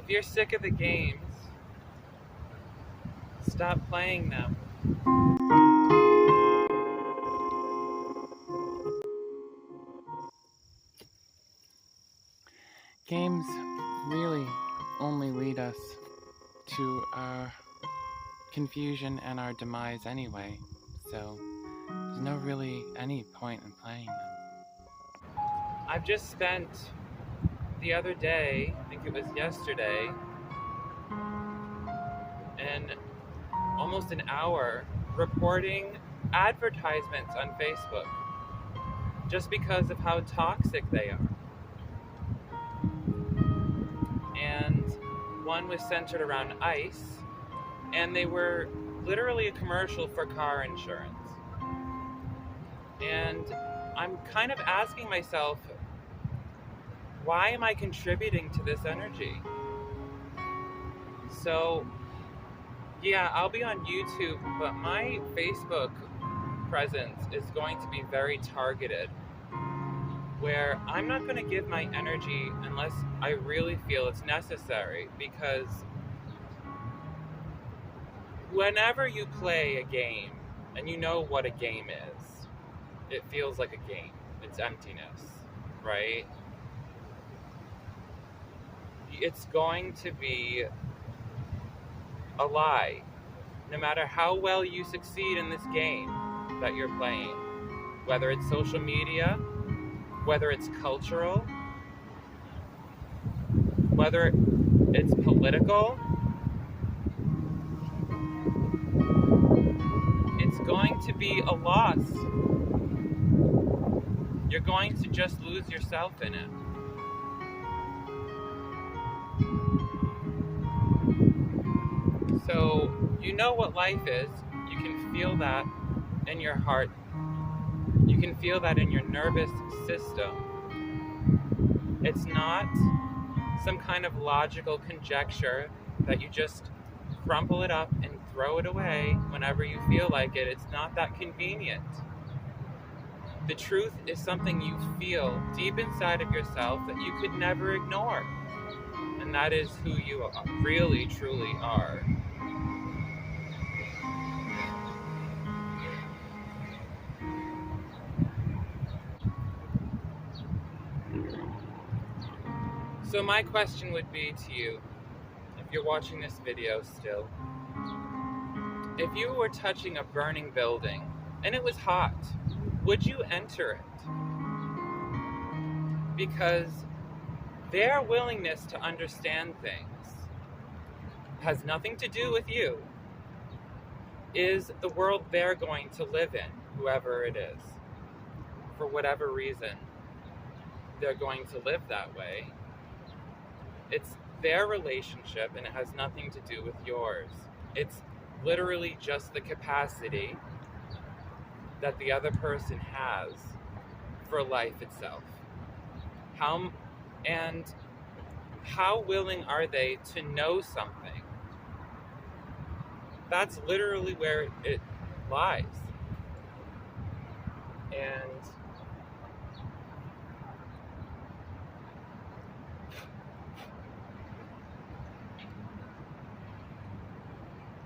If you're sick of the games, stop playing them. Games really only lead us to our confusion and our demise anyway, so there's no really any point in playing them. I've just spent the other day, I think it was yesterday, and almost an hour reporting advertisements on Facebook just because of how toxic they are. And one was centered around ice, and they were literally a commercial for car insurance. And I'm kind of asking myself, why am I contributing to this energy? So, yeah, I'll be on YouTube, but my Facebook presence is going to be very targeted, where I'm not going to give my energy unless I really feel it's necessary, because whenever you play a game, and you know what a game is, it feels like a game. It's emptiness, right? It's going to be a lie, no matter how well you succeed in this game that you're playing, whether it's social media, whether it's cultural, whether it's political. It's going to be a loss. You're going to just lose yourself in it. So, you know what life is. You can feel that in your heart. You can feel that in your nervous system. It's not some kind of logical conjecture that you just crumple it up and throw it away whenever you feel like it. It's not that convenient. The truth is something you feel deep inside of yourself that you could never ignore. And that is who you really, truly are. So my question would be to you, if you're watching this video still, if you were touching a burning building and it was hot, would you enter it? Because their willingness to understand things has nothing to do with you, is the world they're going to live in, whoever it is. For whatever reason, they're going to live that way. It's their relationship, and it has nothing to do with yours. It's literally just the capacity that the other person has for life itself. How willing are they to know something? That's literally where it lies. And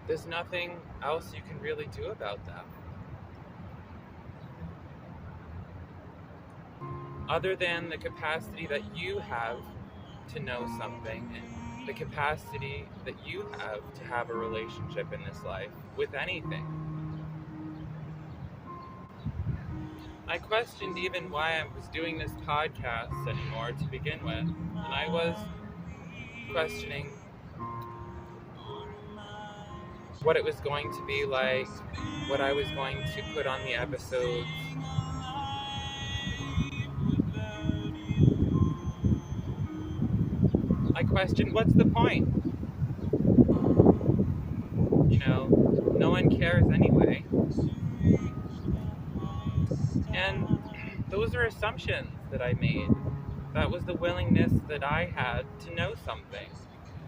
there's nothing else you can really do about that. Other than the capacity that you have to know something, and the capacity that you have to have a relationship in this life with anything. I questioned even why I was doing this podcast anymore to begin with, and I was questioning what it was going to be like, what I was going to put on the episodes. I questioned, what's the point? You know, no one cares anyway. And those are assumptions that I made. That was the willingness that I had to know something,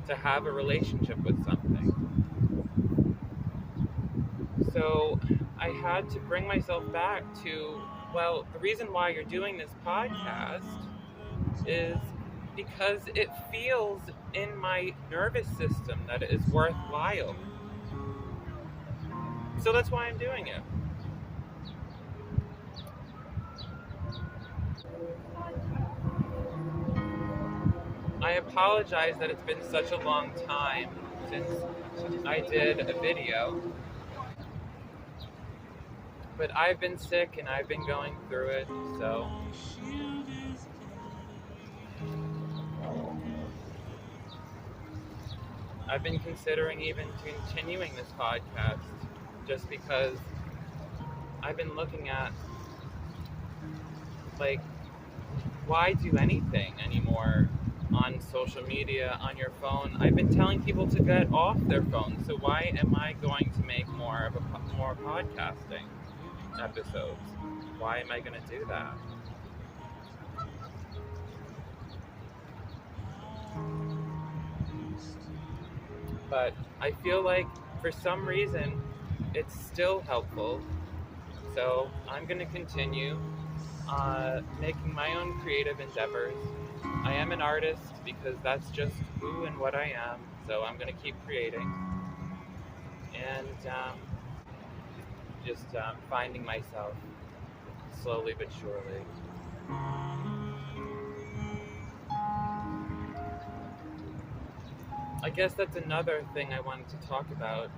to have a relationship with something. So I had to bring myself back to, well, the reason why you're doing this podcast is because it feels in my nervous system that it is worthwhile. So that's why I'm doing it. I apologize that it's been such a long time since I did a video, but I've been sick and I've been going through it, so I've been considering even continuing this podcast just because I've been looking at, like, why do anything anymore on social media, on your phone? I've been telling people to get off their phones, so why am I going to make more podcasting episodes? Why am I going to do that? But I feel like for some reason it's still helpful, so I'm going to continue making my own creative endeavors. I am an artist because that's just who and what I am, so I'm going to keep creating and just finding myself slowly but surely. I guess that's another thing I wanted to talk about,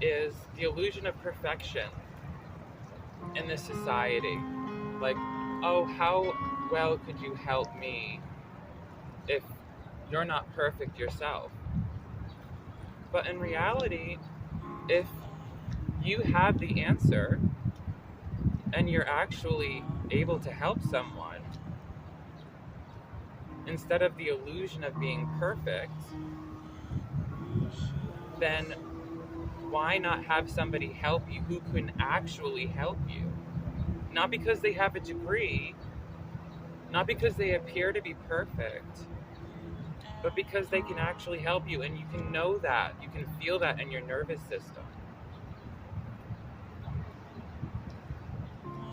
is the illusion of perfection in this society. Like, oh, how well could you help me if you're not perfect yourself? But in reality, if you have the answer and you're actually able to help someone, instead of the illusion of being perfect, then why not have somebody help you who can actually help you? Not because they have a degree, not because they appear to be perfect, but because they can actually help you, and you can know that, you can feel that in your nervous system.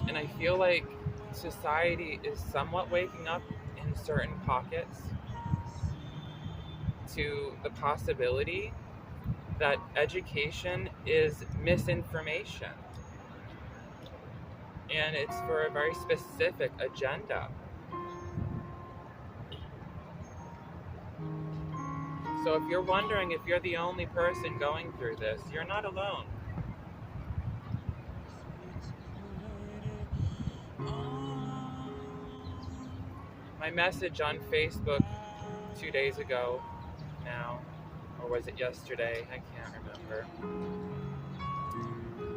And I feel like society is somewhat waking up in certain pockets to the possibility that education is misinformation. And it's for a very specific agenda. So if you're wondering if you're the only person going through this, you're not alone. My message on Facebook 2 days ago now, or was it yesterday? I can't remember.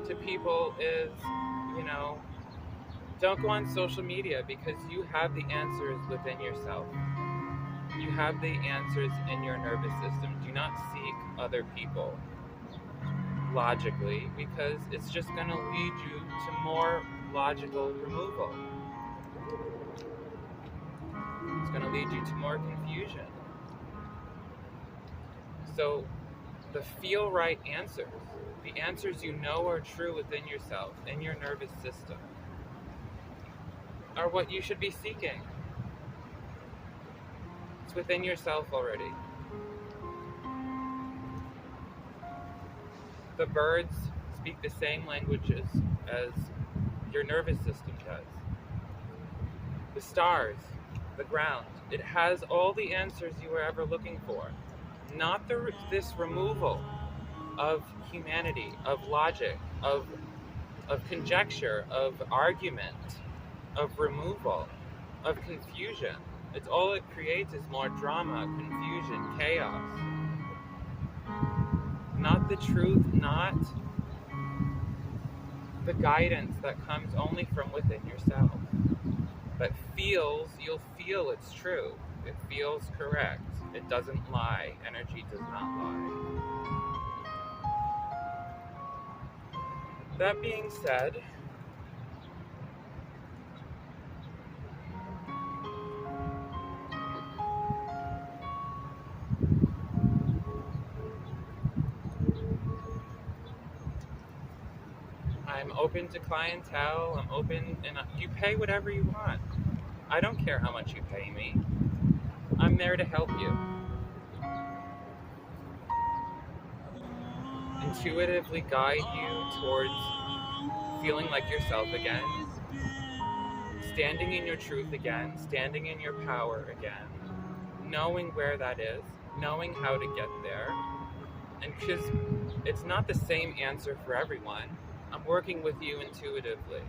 To people is, don't go on social media because you have the answers within yourself. You have the answers in your nervous system. Do not seek other people logically, because it's just going to lead you to more logical removal. It's going to lead you to more confusion. So the feel right answers, the answers you know are true within yourself, in your nervous system, are what you should be seeking. It's within yourself already. The birds speak the same languages as your nervous system does. The stars, the ground, it has all the answers you were ever looking for. Not this removal of humanity, of logic, of conjecture, of argument, of removal, of confusion. It's all it creates is more drama, confusion, chaos. Not the truth, not the guidance that comes only from within yourself. But you'll feel it's true. It feels correct. It doesn't lie. Energy does not lie. That being said, I'm open to clientele. I'm open, and you pay whatever you want. I don't care how much you pay me. I'm there to help you. Intuitively guide you towards feeling like yourself again, standing in your truth again, standing in your power again, knowing where that is, knowing how to get there. And because it's not the same answer for everyone, I'm working with you intuitively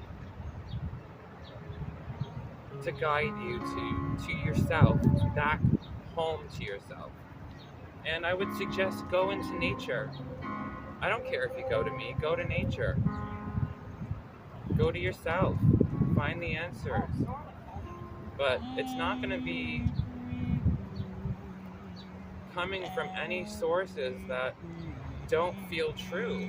to guide you to yourself, back home to yourself. And I would suggest go into nature. I don't care if you go to me, go to nature. Go to yourself, find the answers. But it's not going to be coming from any sources that don't feel true.